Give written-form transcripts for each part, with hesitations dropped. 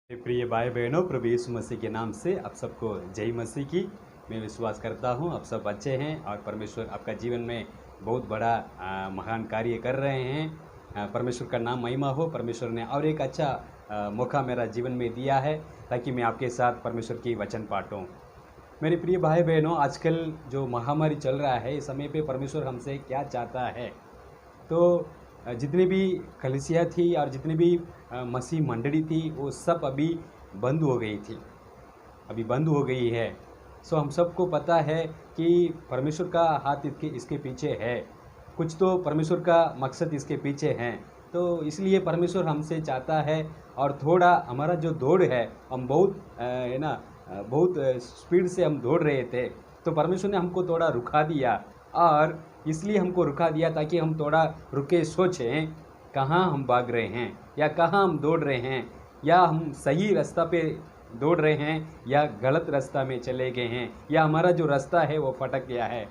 मेरे प्रिय भाई बहनों, प्रभु यीशु मसीह के नाम से आप सबको जय मसीह की। मैं विश्वास करता हूँ आप सब अच्छे हैं और परमेश्वर आपका जीवन में बहुत बड़ा महान कार्य कर रहे हैं। परमेश्वर का नाम महिमा हो। परमेश्वर ने और एक अच्छा मौका मेरा जीवन में दिया है ताकि मैं आपके साथ परमेश्वर की वचन बांटूं। मेरे प्रिय भाई बहनों, आजकल जो महामारी चल रहा है इस समय पे परमेश्वर हमसे क्या चाहता है। तो जितनी भी कलीसिया थी और जितनी भी मसीह मंडली थी वो सब अभी बंद हो गई थी, अभी बंद हो गई है। सो हम सबको पता है कि परमेश्वर का हाथ इसके पीछे है, कुछ तो परमेश्वर का मकसद इसके पीछे है। तो इसलिए परमेश्वर हमसे चाहता है और थोड़ा हमारा जो दौड़ है हम बहुत है ना, बहुत स्पीड से हम दौड़ रहे थे। तो परमेश्वर ने हमको थोड़ा रुका दिया और इसलिए हमको रुका दिया ताकि हम थोड़ा रुके सोचें कहाँ हम भाग रहे हैं या कहाँ हम दौड़ रहे हैं, या हम सही रास्ता पे दौड़ रहे हैं या गलत रास्ता में चले गए हैं, या हमारा जो रास्ता है वो फटक गया है।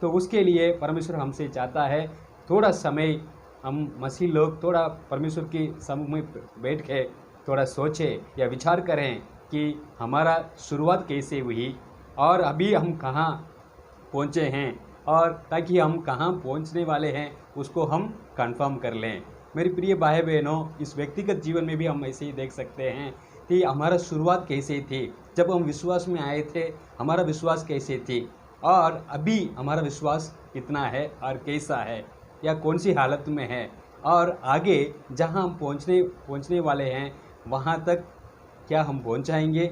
तो उसके लिए परमेश्वर हमसे चाहता है थोड़ा समय हम मसीह लोग थोड़ा परमेश्वर की समूह में बैठ के थोड़ा सोचें या विचार करें कि हमारा शुरुआत कैसे हुई और अभी हम कहाँ पहुँचे हैं, और ताकि हम कहाँ पहुँचने वाले हैं उसको हम कंफर्म कर लें। मेरे प्रिय भाई बहनों, इस व्यक्तिगत जीवन में भी हम ऐसे ही देख सकते हैं कि हमारा शुरुआत कैसे थी, जब हम विश्वास में आए थे हमारा विश्वास कैसे थी, और अभी हमारा विश्वास कितना है और कैसा है या कौन सी हालत में है, और आगे जहाँ हम पहुँचने वाले हैं वहाँ तक क्या हम पहुँच जाएंगे।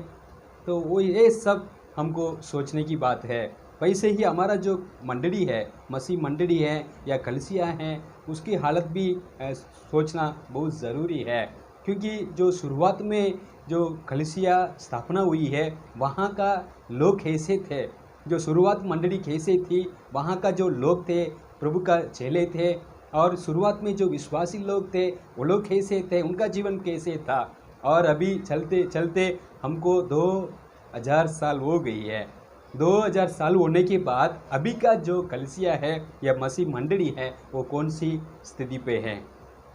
तो वो ये सब हमको सोचने की बात है। वैसे ही हमारा जो मंडली है, मसीह मंडली है या कलीसिया है, उसकी हालत भी सोचना बहुत ज़रूरी है। क्योंकि जो शुरुआत में जो कलीसिया स्थापना हुई है वहाँ का लोग कैसे थे, जो शुरुआत मंडली कैसे थी, वहाँ का जो लोग थे प्रभु का चेले थे, और शुरुआत में जो विश्वासी लोग थे वो लोग कैसे थे, उनका जीवन कैसे था। और अभी चलते चलते हमको 2000 साल हो गई है। 2000 साल होने के बाद अभी का जो कलीसिया है या मसीह मंडली है वो कौन सी स्थिति पे है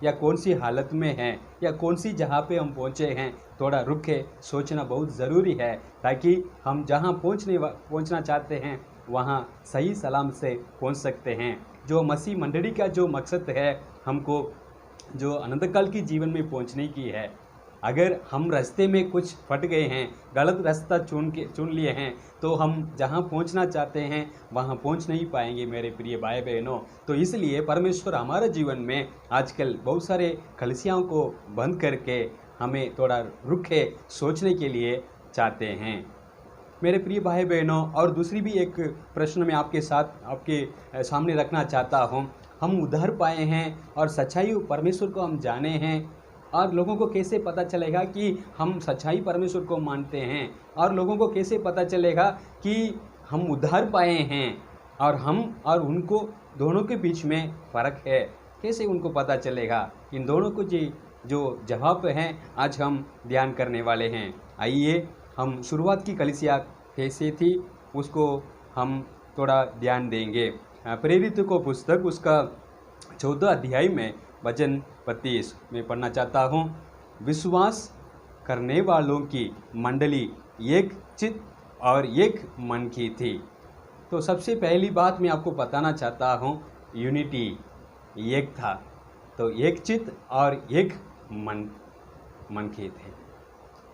या कौन सी हालत में है या कौन सी जगह पे हम पहुँचे हैं, थोड़ा रुक के सोचना बहुत ज़रूरी है ताकि हम जहाँ पहुँचना चाहते हैं वहाँ सही सलाम से पहुँच सकते हैं। जो मसीह मंडली का जो मकसद है हमको जो अनंतकाल की जीवन में पहुँचने की है। अगर हम रास्ते में कुछ फट गए हैं, गलत रास्ता चुन लिए हैं, तो हम जहाँ पहुँचना चाहते हैं वहाँ पहुँच नहीं पाएंगे मेरे प्रिय भाई बहनों। तो इसलिए परमेश्वर हमारे जीवन में आजकल बहुत सारे कलीसियाओं को बंद करके हमें थोड़ा रुक के सोचने के लिए चाहते हैं मेरे प्रिय भाई बहनों। और दूसरी भी एक प्रश्न मैं आपके सामने रखना चाहता हूँ। हम उद्धार पाए हैं और सच्चाई परमेश्वर को हम जाने हैं, और लोगों को कैसे पता चलेगा कि हम सच्चाई परमेश्वर को मानते हैं, और लोगों को कैसे पता चलेगा कि हम उद्धार पाए हैं और हम और उनको दोनों के बीच में फ़र्क है, कैसे उनको पता चलेगा। इन दोनों को जो जवाब हैं आज हम ध्यान करने वाले हैं। आइए हम शुरुआत की कलीसिया कैसे थी उसको हम थोड़ा ध्यान देंगे। प्रेरित को पुस्तक उसका 14 अध्याय में वचन 32 में पढ़ना चाहता हूँ। विश्वास करने वालों की मंडली एक चित्त और एक मन की थी। तो सबसे पहली बात मैं आपको बताना चाहता हूँ, यूनिटी, एक था। तो एक चित्त और एक मन की थे।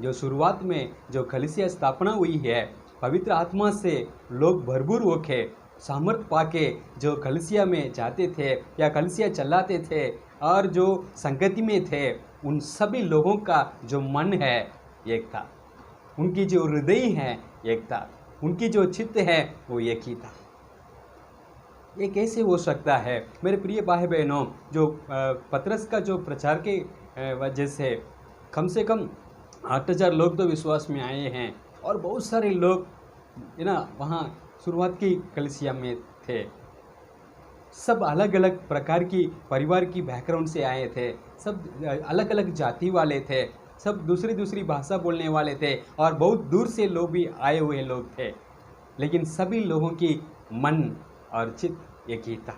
जो शुरुआत में जो कलीसिया स्थापना हुई है, पवित्र आत्मा से लोग भरपूर होके सामर्थ पाके जो कलीसिया में जाते थे या कलीसिया चलाते थे और जो संगति में थे, उन सभी लोगों का जो मन है एक था, उनकी जो हृदय है एक था, उनकी जो चित्त है वो एक ही था। ये कैसे हो सकता है मेरे प्रिय भाई बहनों। जो पतरस का जो प्रचार के वजह से कम 8000 लोग तो विश्वास में आए हैं, और बहुत सारे लोग वहाँ शुरुआत की कलीसिया में थे। सब अलग अलग प्रकार की परिवार की बैकग्राउंड से आए थे, सब अलग अलग जाति वाले थे, सब दूसरी भाषा बोलने वाले थे, और बहुत दूर से लोग भी आए हुए लोग थे, लेकिन सभी लोगों की मन और चित्त एक ही था।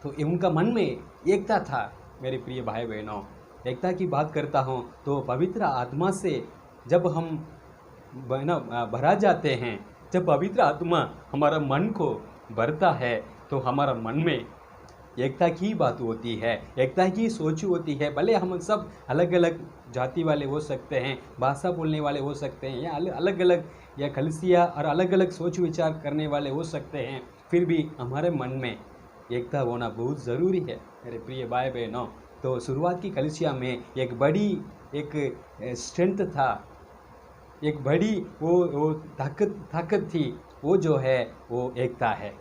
तो उनका मन में एकता था मेरे प्रिय भाई बहनों। एकता की बात करता हूँ तो पवित्र आत्मा से जब हम भरा जाते हैं, जब पवित्र आत्मा हमारा मन को भरता है तो हमारा मन में एकता की बात होती है, एकता की सोच होती है। भले हम सब अलग अलग जाति वाले हो सकते हैं, भाषा बोलने वाले हो सकते हैं, या अलग अलग या कलिसिया और अलग अलग सोच विचार करने वाले हो सकते हैं, फिर भी हमारे मन में एकता होना बहुत ज़रूरी है मेरे प्रिय भाई बहनों। तो शुरुआत की कलिसिया में एक बड़ी एक स्ट्रेंथ था, एक बड़ी वो ताकत थी, वो जो है वो एकता है।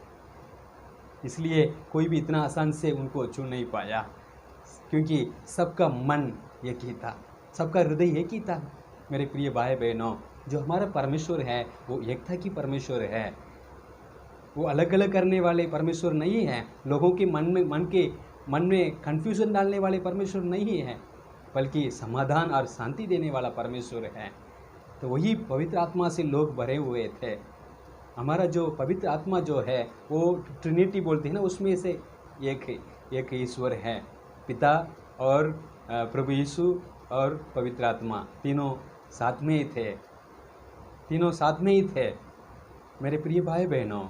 इसलिए कोई भी इतना आसान से उनको छू नहीं पाया, क्योंकि सबका मन एक ही था, सबका हृदय एक ही था मेरे प्रिय भाई बहनों। जो हमारा परमेश्वर है वो एकता की परमेश्वर है, वो अलग अलग करने वाले परमेश्वर नहीं है, लोगों के मन में कन्फ्यूजन डालने वाले परमेश्वर नहीं है, बल्कि समाधान और शांति देने वाला परमेश्वर है। तो वही पवित्र आत्मा से लोग भरे हुए थे। हमारा जो पवित्र आत्मा जो है वो ट्रिनिटी बोलते हैं ना, उसमें से एक ईश्वर है, पिता और प्रभु यीशु और पवित्र आत्मा, तीनों साथ में ही थे, तीनों साथ में ही थे मेरे प्रिय भाई बहनों।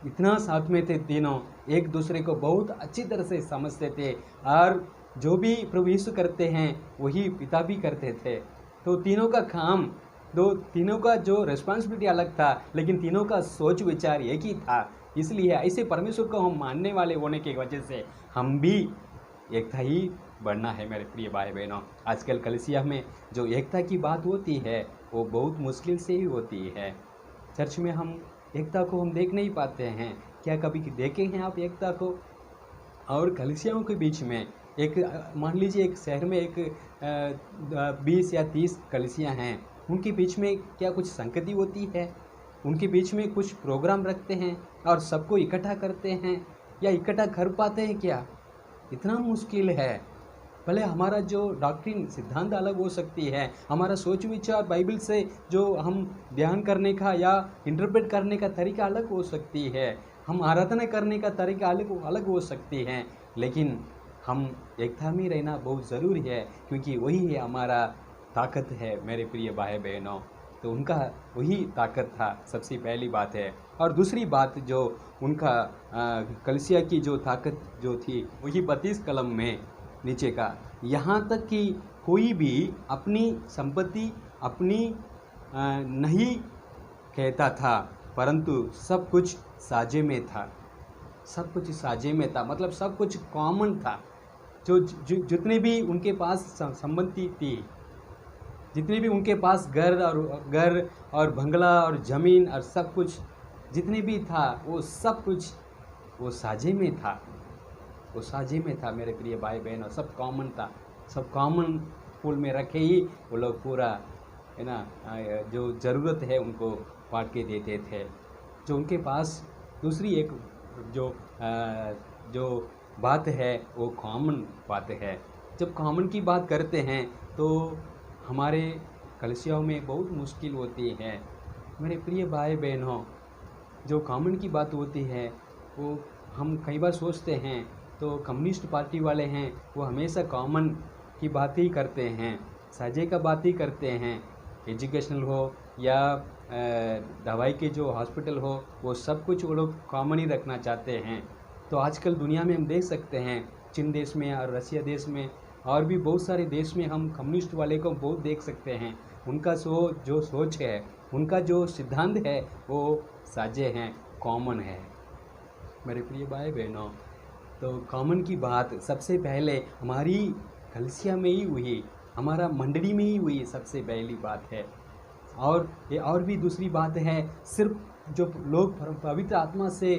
इतना साथ में थे तीनों, एक दूसरे को बहुत अच्छी तरह से समझते थे, और जो भी प्रभु यीशु करते हैं वही पिता भी करते थे। तो तीनों का काम, तीनों का जो रिस्पॉन्सिबिलिटी अलग था, लेकिन तीनों का सोच विचार एक ही था। इसलिए ऐसे परमेश्वर को हम मानने वाले होने की वजह से हम भी एकता ही बढ़ना है मेरे प्रिय भाई बहनों। आजकल कलीसिया में जो एकता की बात होती है वो बहुत मुश्किल से ही होती है। चर्च में हम एकता को हम देख नहीं पाते हैं। क्या कभी देखे हैं आप एकता को? और कलीसियाओं के बीच में एक, मान लीजिए एक शहर में एक 20 या 30 कलीसियाँ हैं, उनके बीच में क्या कुछ संगति होती है? उनके बीच में कुछ प्रोग्राम रखते हैं और सबको इकट्ठा करते हैं, या इकट्ठा कर पाते हैं क्या? इतना मुश्किल है। भले हमारा जो डॉक्ट्रिन सिद्धांत अलग हो सकती है, हमारा सोच विचार बाइबल से जो हम ध्यान करने का या इंटरप्रेट करने का तरीका अलग हो सकती है, हम आराधना करने का तरीका अलग हो सकती है, लेकिन हम एकता में रहना बहुत ज़रूरी है, क्योंकि वही है हमारा ताकत है मेरे प्रिय भाई बहनों। तो उनका वही ताकत था, सबसे पहली बात है। और दूसरी बात जो उनका कलीसिया की जो ताकत जो थी, वही 32 कलम में नीचे का, यहाँ तक कि कोई भी अपनी संपत्ति अपनी नहीं कहता था, परंतु सब कुछ साझे में था। सब कुछ साझे में था, मतलब सब कुछ कॉमन था। जो जितने भी उनके पास संपत्ति थी, जितने भी उनके पास घर और बंगला और ज़मीन और सब कुछ जितने भी था, वो सब कुछ वो साझे में था, वो साझे में था मेरे प्रिय भाई बहन। और सब कॉमन था, सब कॉमन पूल में रखे ही वो लोग पूरा है ना, जो ज़रूरत है उनको बांट के देते थे। जो उनके पास दूसरी एक जो बात है वो कॉमन बात है। जब कॉमन की बात करते हैं तो हमारे कलीसियाओं में बहुत मुश्किल होती है मेरे प्रिय भाई बहनों। जो कॉमन की बात होती है वो हम कई बार सोचते हैं, तो कम्युनिस्ट पार्टी वाले हैं वो हमेशा कॉमन की बात ही करते हैं, साझे का बात ही करते हैं। एजुकेशनल हो या दवाई के जो हॉस्पिटल हो, वो सब कुछ वो लोग कॉमन ही रखना चाहते हैं। तो आजकल दुनिया में हम देख सकते हैं, चीन देश में और रसिया देश में और भी बहुत सारे देश में हम कम्युनिस्ट वाले को बहुत देख सकते हैं। उनका जो सोच है, उनका जो सिद्धांत है वो साझे हैं, कॉमन है मेरे प्रिय भाई बहनों। तो कॉमन की बात सबसे पहले हमारी कलीसिया में ही हुई, हमारा मंडली में ही हुई, सबसे पहली बात है। और ये और भी दूसरी बात है, सिर्फ जो लोग पवित्र आत्मा से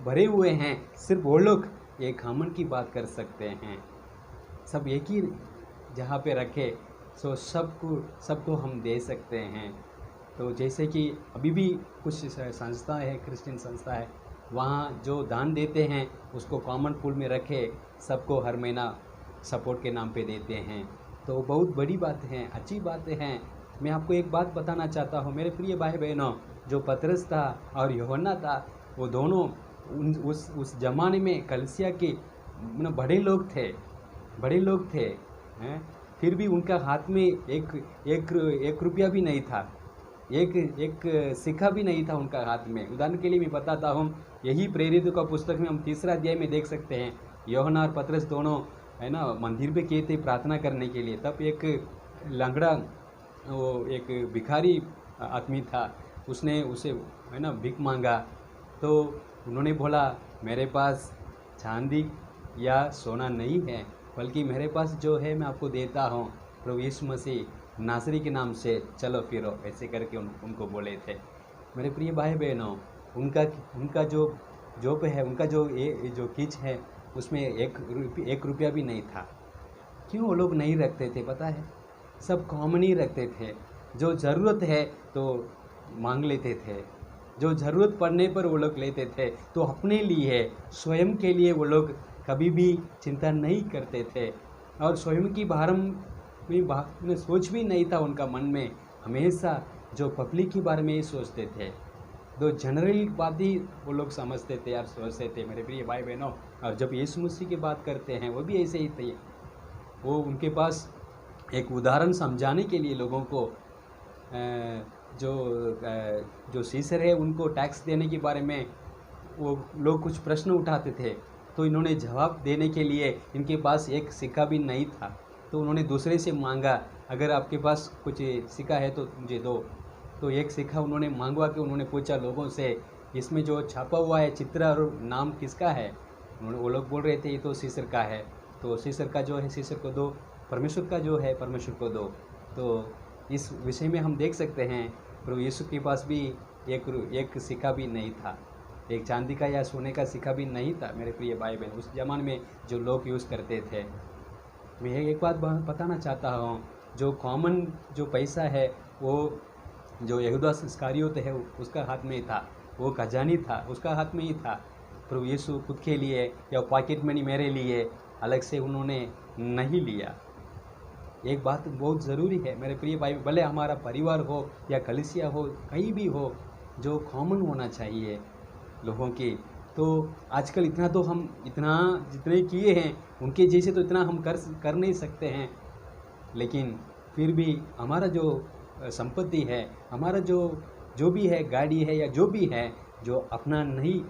भरे हुए हैं, सिर्फ वो लोग ये कॉमन की बात कर सकते हैं। सब एक ही जहाँ पे रखे सो सबको हम दे सकते हैं। तो जैसे कि अभी भी कुछ संस्था है, क्रिश्चियन संस्था है, वहाँ जो दान देते हैं उसको कॉमन पूल में रखे, सबको हर महीना सपोर्ट के नाम पे देते हैं। तो बहुत बड़ी बात है, अच्छी बातें हैं। मैं आपको एक बात बताना चाहता हूँ मेरे प्रिय भाई बहनों, जो पतरस था और यूहन्ना था, वो दोनों उस ज़माने में कलीसिया के बड़े लोग थे। हैं, फिर भी उनका हाथ में एक रुपया भी नहीं था, एक एक सिक्का भी नहीं था उनका हाथ में। उदाहरण के लिए मैं बताता हूँ, यही प्रेरितों का पुस्तक में हम 3 अध्याय में देख सकते हैं। यूहन्ना और पतरस दोनों है ना मंदिर पे गए थे प्रार्थना करने के लिए। तब एक लंगड़ा, वो एक भिखारी आदमी था, उसने उसे है ना भीख मांगा। तो उन्होंने बोला, मेरे पास चांदी या सोना नहीं है, बल्कि मेरे पास जो है मैं आपको देता हूँ। प्रभु यीशु मसीह नासरी के नाम से चलो फिरो, ऐसे करके उनको बोले थे। मेरे प्रिय भाई बहनों, उनका जो पे है, उनका जो किच है, उसमें एक रुपया भी नहीं था। क्यों वो लोग नहीं रखते थे पता है? सब कॉमन ही रखते थे। जो ज़रूरत है तो मांग लेते थे, जो ज़रूरत पड़ने पर वो लोग लेते थे। तो अपने लिए, स्वयं के लिए वो लोग कभी भी चिंता नहीं करते थे, और स्वयं की में सोच भी नहीं था उनका मन में। हमेशा जो पब्लिक के बारे में ही सोचते थे, दो जनरल बात ही वो लोग समझते थे और सोचते थे। मेरे प्रिय भाई बहनों, और जब यीशु मसीह की बात करते हैं, वो भी ऐसे ही थे। वो उनके पास एक उदाहरण समझाने के लिए लोगों को, जो सीसर है उनको टैक्स देने के बारे में वो लोग कुछ प्रश्न उठाते थे, तो इन्होंने जवाब देने के लिए इनके पास एक सिक्का भी नहीं था। तो उन्होंने दूसरे से मांगा, अगर आपके पास कुछ सिक्का है तो मुझे दो। तो एक सिक्का उन्होंने मांगवा के उन्होंने पूछा लोगों से, इसमें जो छापा हुआ है चित्र और नाम किसका है? वो लोग बोल रहे थे ये तो सीसर का है। तो सीसर का जो है सीसर को दो, परमेश्वर का जो है परमेश्वर को दो। तो इस विषय में हम देख सकते हैं प्रभु यीशु के पास भी एक सिक्का भी नहीं था, एक चांदी का या सोने का सिक्का भी नहीं था। मेरे प्रिय भाई बहन, उस ज़माने में जो लोग यूज़ करते थे। मैं एक बात बताना चाहता हूँ, जो कॉमन जो पैसा है वो जो यहूदा इस्करियोत है उसका हाथ में था, वो खजानी था उसका हाथ में ही था। प्रभु यीशु खुद के लिए या पॉकेट मनी मेरे लिए अलग से उन्होंने नहीं लिया। एक बात बहुत ज़रूरी है मेरे प्रिय भाई, भले हमारा परिवार हो या कलीसिया हो, कहीं भी हो, जो कॉमन होना चाहिए लोगों की। तो आजकल इतना तो हम जितने किए हैं उनके जैसे तो इतना हम कर नहीं सकते हैं, लेकिन फिर भी हमारा जो संपत्ति है, हमारा जो भी है, गाड़ी है या जो भी है, जो अपना नहीं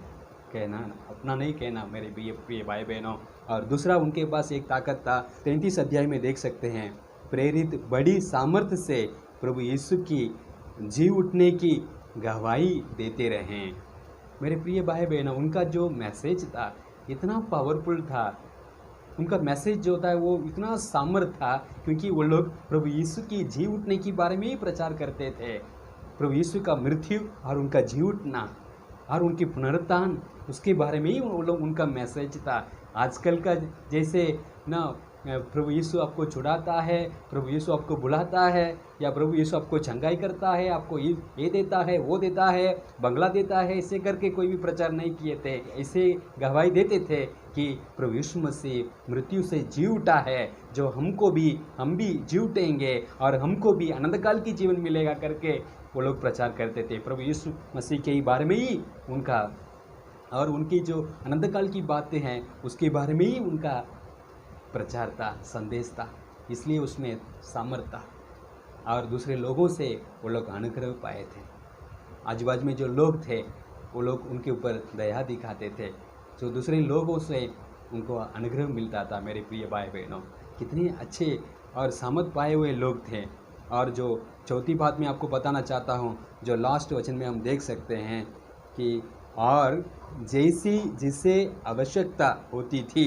कहना मेरे प्रिय भाई बहनों। और दूसरा, उनके पास एक ताकत था। 33 अध्याय में देख सकते हैं, प्रेरित बड़ी सामर्थ्य से प्रभु यीशु की जी उठने की गवाही देते रहे। मेरे प्रिय भाई बहनों, उनका जो मैसेज था इतना पावरफुल था, उनका मैसेज जो था वो इतना सामर्थ था, क्योंकि वो लोग प्रभु यीशु की जी उठने के बारे में ही प्रचार करते थे। प्रभु यीशु का मृत्यु और उनका जी उठना और उनकी पुनरुत्थान, उसके बारे में ही वो लोग, उनका मैसेज था। आजकल का जैसे ना प्रभु यीशु आपको छुड़ाता है, प्रभु यीशु आपको बुलाता है, या प्रभु यीशु आपको चंगाई करता है, आपको ये देता है, वो देता है, बंगला देता है, ऐसे करके कोई भी प्रचार नहीं किए थे। ऐसे गवाही देते थे कि प्रभु यीशु मसीह मृत्यु से जी उठा है, जो हम भी जी उठेंगे और हमको भी अनंतकाल की जीवन मिलेगा करके वो लोग प्रचार करते थे। प्रभु यीशु मसीह के बारे में ही उनका, और उनकी जो अनंतकाल की बातें हैं उसके बारे में ही उनका प्रचार था, संदेश था, इसलिए उसमें सामर्थ्य था। और दूसरे लोगों से वो लोग अनुग्रह पाए थे। आजू बाजू में जो लोग थे वो लोग उनके ऊपर दया दिखाते थे, जो दूसरे लोगों से उनको अनुग्रह मिलता था। मेरे प्रिय भाई बहनों, कितने अच्छे और सामर्थ पाए हुए लोग थे। और जो चौथी बात मैं आपको बताना चाहता हूँ, जो लास्ट वचन में हम देख सकते हैं कि और जैसी जिसे आवश्यकता होती थी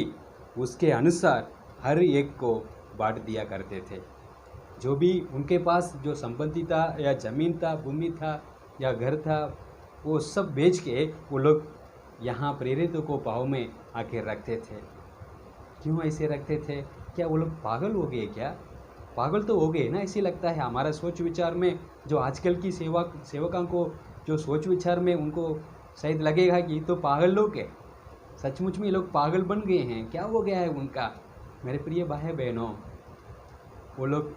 उसके अनुसार हर एक को बांट दिया करते थे। जो भी उनके पास जो संपत्ति था, या ज़मीन था, भूमि था या घर था, वो सब बेच के वो लोग यहाँ प्रेरितों को पाँव में आके रखते थे। क्यों ऐसे रखते थे? क्या वो लोग पागल हो गए क्या? पागल तो हो गए ना, ऐसे लगता है हमारा सोच विचार में। जो आजकल की सेवकों को जो सोच विचार में उनको शायद लगेगा कि तो पागल लोग है। सचमुच में लोग पागल बन गए हैं, क्या हो गया है उनका? मेरे प्रिय भाई बहनों, वो लोग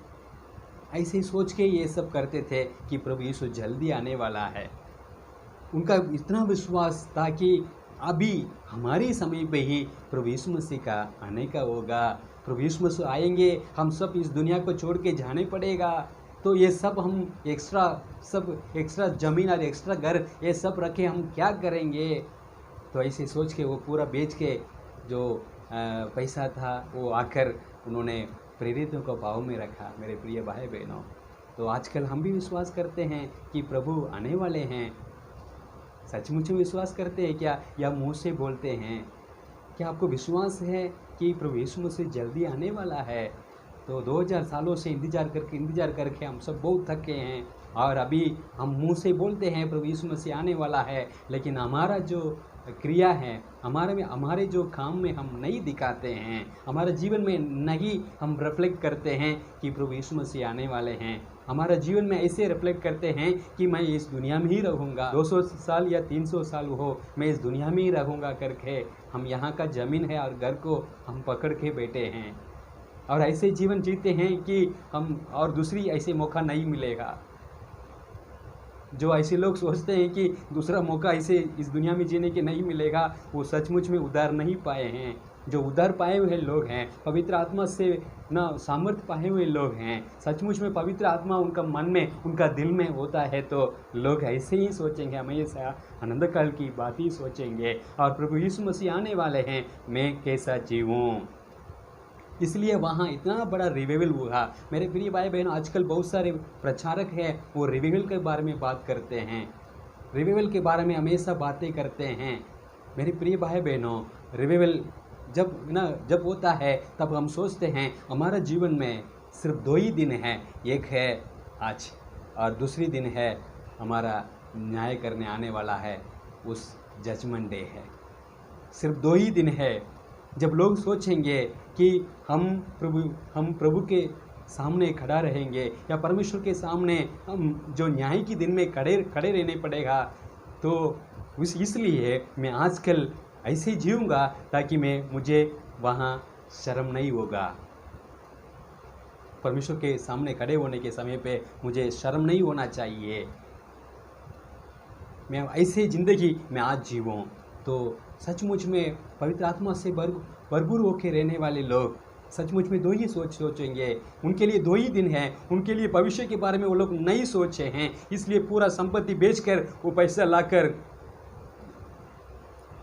ऐसे सोच के ये सब करते थे कि प्रभु यीशु जल्दी आने वाला है। उनका इतना विश्वास था कि अभी हमारे समय पे ही प्रभु यीशु मसीह का आने का होगा। प्रभु यीशु मसीह आएंगे, हम सब इस दुनिया को छोड़ के जाने पड़ेगा। तो ये सब हम एक्स्ट्रा ज़मीन और एक्स्ट्रा घर ये सब रखे हम क्या करेंगे? तो ऐसे सोच के वो पूरा बेच के जो पैसा था वो आकर उन्होंने प्रेरितों को पाँव में रखा। मेरे प्रिय भाई बहनों, तो आजकल हम भी विश्वास करते हैं कि प्रभु आने वाले हैं। सचमुच में विश्वास करते हैं क्या, या मुंह से बोलते हैं? क्या आपको विश्वास है कि प्रभु यीशु मसीह जल्दी आने वाला है? तो 2000 सालों से इंतज़ार करके हम सब बहुत थके हैं, और अभी हम मुंह से बोलते हैं प्रभु यीशु मसीह आने वाला है, लेकिन हमारा जो क्रिया है, हमारे जो काम में हम नहीं दिखाते हैं, हमारे जीवन में नहीं हम रिफ्लेक्ट करते हैं कि प्रभु यीशु मसीह आने वाले हैं। हमारा जीवन में ऐसे रिफ्लेक्ट करते हैं कि मैं इस दुनिया में ही रहूँगा, 200 साल या 300 साल हो मैं इस दुनिया में ही रहूँगा करके हम यहाँ का ज़मीन है और घर को हम पकड़ के बैठे हैं, और ऐसे जीवन जीते हैं कि हम और दूसरी ऐसे मौका नहीं मिलेगा। जो ऐसे लोग सोचते हैं कि दूसरा मौका ऐसे इस दुनिया में जीने के नहीं मिलेगा, वो सचमुच में उद्धार नहीं पाए हैं। जो उद्धार पाए हुए लोग हैं, पवित्र आत्मा से ना सामर्थ्य पाए हुए लोग हैं, सचमुच में पवित्र आत्मा उनका मन में, उनका दिल में होता है, तो लोग ऐसे ही सोचेंगे, हमेशा आनंद काल की बात ही सोचेंगे, और प्रभु यीशु मसीह आने वाले हैं, मैं कैसा जीऊँ। इसलिए वहाँ इतना बड़ा रिवाइवल हुआ। मेरे प्रिय भाई बहनों, आजकल बहुत सारे प्रचारक हैं, वो रिवाइवल के बारे में बात करते हैं, रिवाइवल के बारे में हमेशा बातें करते हैं। मेरे प्रिय भाई बहनों, रिवाइवल जब होता है तब हम सोचते हैं हमारा जीवन में सिर्फ 2 ही दिन हैं, एक है आज और दूसरी दिन है हमारा न्याय करने आने वाला है, उस जजमेंट डे है। सिर्फ 2 ही दिन है जब लोग सोचेंगे कि हम प्रभु के सामने खड़ा रहेंगे, या परमेश्वर के सामने हम जो न्याय के दिन में खड़े रहने पड़ेगा। तो इसलिए मैं आजकल ऐसे जीऊँगा ताकि मुझे वहाँ शर्म नहीं होगा। परमेश्वर के सामने खड़े होने के समय पे मुझे शर्म नहीं होना चाहिए। मैं ऐसे ज़िंदगी में आज जीऊँ। तो सचमुच में पवित्र आत्मा से भरपूर होकर रहने वाले लोग सचमुच में 2 ही सोचेंगे। उनके लिए 2 ही दिन हैं, उनके लिए भविष्य के बारे में वो लोग नहीं सोचे हैं, इसलिए पूरा संपत्ति बेचकर वो पैसा लाकर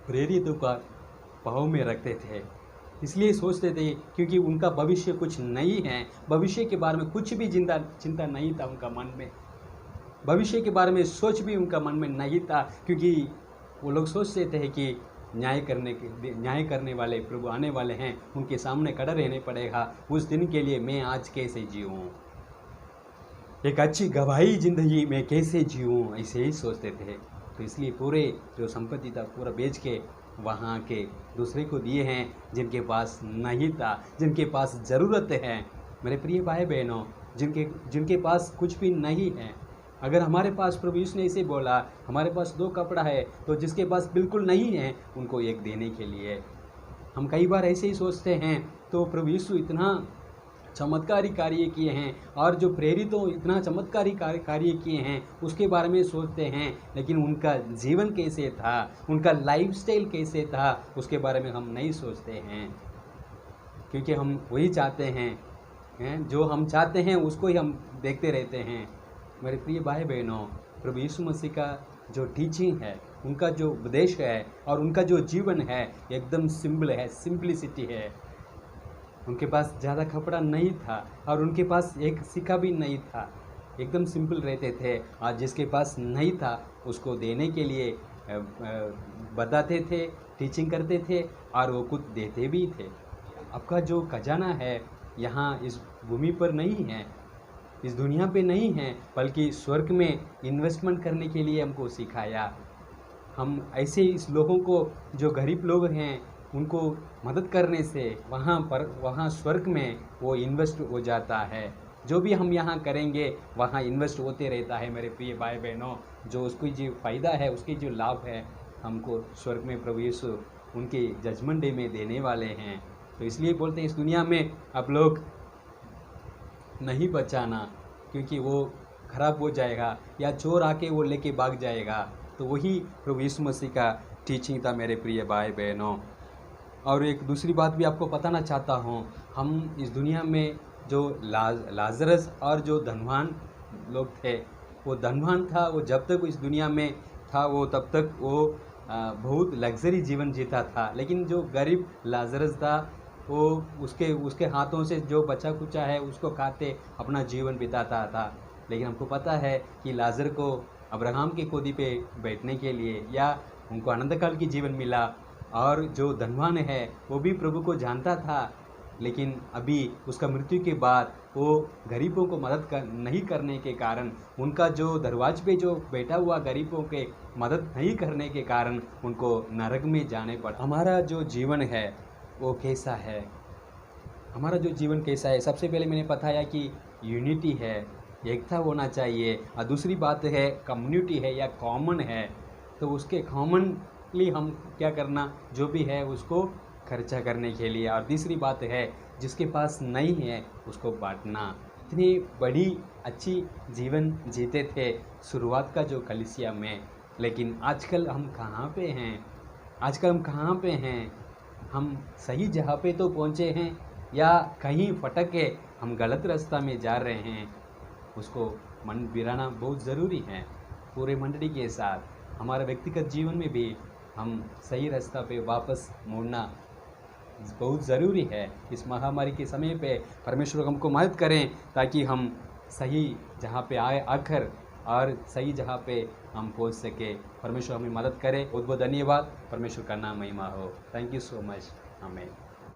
प्रेरितों का पाँव में रखते थे। इसलिए सोचते थे क्योंकि उनका भविष्य कुछ नहीं है, भविष्य के बारे में कुछ भी चिंता नहीं था उनका मन में, भविष्य के बारे में सोच भी उनका मन में नहीं था, क्योंकि वो लोग सोचते थे कि न्याय करने वाले प्रभु आने वाले हैं, उनके सामने खड़ा रहने पड़ेगा, उस दिन के लिए मैं आज कैसे जीऊँ, एक अच्छी गवाही ज़िंदगी में कैसे जीऊँ, ऐसे ही सोचते थे। तो इसलिए पूरे जो संपत्ति था पूरा बेच के वहाँ के दूसरे को दिए हैं, जिनके पास नहीं था, जिनके पास ज़रूरत है। मेरे प्रिय भाई बहनों, जिनके पास कुछ भी नहीं है, अगर हमारे पास प्रभु यीशु ने इसे बोला, हमारे पास 2 कपड़ा है, तो जिसके पास बिल्कुल नहीं है उनको 1 देने के लिए। हम कई बार ऐसे ही सोचते हैं। तो प्रभु यीशु इतना चमत्कारी कार्य किए हैं, और जो प्रेरितों इतना चमत्कारी कार्य किए हैं उसके बारे में सोचते हैं, लेकिन उनका जीवन कैसे था, उनका लाइफस्टाइल कैसे था, उसके बारे में हम नहीं सोचते हैं, क्योंकि हम वही चाहते हैं, जो हम चाहते हैं उसको ही हम देखते रहते हैं। मेरे प्रिय भाई बहनों, प्रभु यीशु मसीह का जो टीचिंग है, उनका जो उपदेश है और उनका जो जीवन है एकदम सिंपल है, सिंपलिसिटी है। उनके पास ज़्यादा कपड़ा नहीं था और उनके पास एक सिक्का भी नहीं था, एकदम सिंपल रहते थे। आज जिसके पास नहीं था उसको देने के लिए बताते थे, टीचिंग करते थे, और वो खुद देते भी थे। आपका जो खजाना है यहाँ इस भूमि पर नहीं है, इस दुनिया पे नहीं है, बल्कि स्वर्ग में इन्वेस्टमेंट करने के लिए हमको सिखाया। हम ऐसे इस लोगों को, जो गरीब लोग हैं, उनको मदद करने से वहाँ स्वर्ग में वो इन्वेस्ट हो जाता है। जो भी हम यहाँ करेंगे वहाँ इन्वेस्ट होते रहता है। मेरे प्रिय भाई बहनों, जो उसकी जो फ़ायदा है, उसकी जो लाभ है, हमको स्वर्ग में प्रभु यीशु उनके जजमेंट डे में देने वाले हैं। तो इसलिए बोलते हैं इस दुनिया में आप लोग नहीं बचाना, क्योंकि वो खराब हो जाएगा, या चोर आके वो लेके भाग जाएगा। तो वही प्रभु यीशु मसीह का टीचिंग था मेरे प्रिय भाई बहनों। और एक दूसरी बात भी आपको बताना चाहता हूँ, हम इस दुनिया में जो लाजरस और जो धनवान लोग थे, वो धनवान था, वो जब तक इस दुनिया में था वो तब तक वो बहुत लग्जरी जीवन जीता था। लेकिन जो गरीब लाजरस था वो उसके उसके हाथों से जो बचा कुचा है उसको खाते अपना जीवन बिताता था। लेकिन हमको पता है कि लाजर को अब्राहम की गोदी पे बैठने के लिए या उनको अनंतकाल की जीवन मिला। और जो धनवान है वो भी प्रभु को जानता था, लेकिन अभी उसका मृत्यु के बाद वो गरीबों को मदद नहीं करने के कारण, उनका जो दरवाजे पे जो बैठा हुआ गरीबों के मदद नहीं करने के कारण उनको नरक में जाने पड़ा। हमारा जो जीवन है वो कैसा है, हमारा जो जीवन कैसा है, सबसे पहले मैंने बताया कि यूनिटी है, एकता होना चाहिए। और दूसरी बात है कम्युनिटी है या कॉमन है, तो उसके कॉमनली हम क्या करना, जो भी है उसको खर्चा करने के लिए। और तीसरी बात है जिसके पास नहीं है उसको बांटना। इतनी बड़ी अच्छी जीवन जीते थे शुरुआत का जो कलीसिया में, लेकिन आजकल हम कहाँ पे हैं, आजकल हम कहाँ पे हैं? हम सही जगह पे तो पहुँचे हैं या कहीं फटक के हम गलत रास्ता में जा रहे हैं? उसको मन बिराना बहुत ज़रूरी है। पूरे मंडली के साथ हमारे व्यक्तिगत जीवन में भी हम सही रास्ता पे वापस मुड़ना बहुत ज़रूरी है। इस महामारी के समय पे परमेश्वर हमको मदद करें ताकि हम सही जहाँ पे आकर और सही जगह पे हम पहुँच सके। परमेश्वर हमें मदद करे। बहुत बहुत धन्यवाद। परमेश्वर का नाम महिमा हो। Thank you so much. आमीन।